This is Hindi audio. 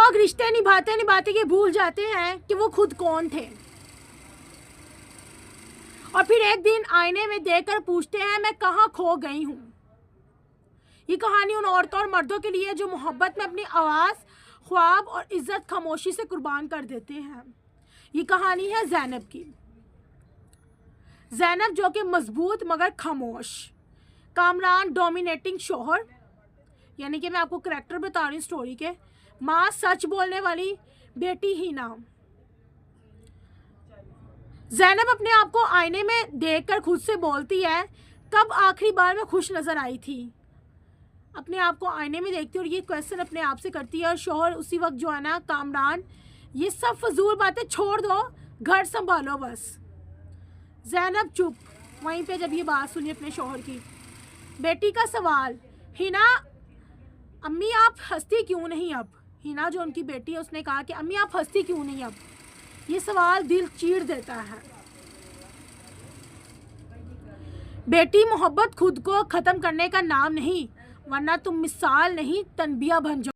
लोग रिश्ते निभाते निभाते ये भूल जाते हैं कि वो खुद कौन थे, और फिर एक दिन आईने में देखकर पूछते हैं मैं कहाँ खो गई हूँ। ये कहानी उन औरतों और मर्दों के लिए जो मोहब्बत में अपनी आवाज़, ख्वाब और इज्जत खामोशी से कुर्बान कर देते हैं। ये कहानी है ज़ैनब की। ज़ैनब जो कि मजबूत मगर खामोश, कामरान डोमिनेटिंग शोहर, यानी कि मैं आपको करैक्टर बता रही हूँ स्टोरी के, माँ सच बोलने वाली, बेटी हिना। ज़ैनब अपने आप को आईने में देखकर खुद से बोलती है कब आखिरी बार मैं खुश नज़र आई थी। अपने आप को आईने में देखती है और ये क्वेश्चन अपने आप से करती है। और शोहर उसी वक्त जो है ना, कामरान, ये सब फजूल बातें छोड़ दो, घर संभालो बस। ज़ैनब चुप। वहीं पे जब ये बात सुनी अपने शोहर की, बेटी का सवाल, हिना अम्मी आप हंसती क्यों नहीं अब। हिना जो उनकी बेटी है उसने कहा कि अम्मी आप हंसती क्यों नहीं अब। ये सवाल दिल चीर देता है। बेटी मोहब्बत खुद को ख़त्म करने का नाम नहीं, वरना तुम मिसाल नहीं तनबिया बन जाओ।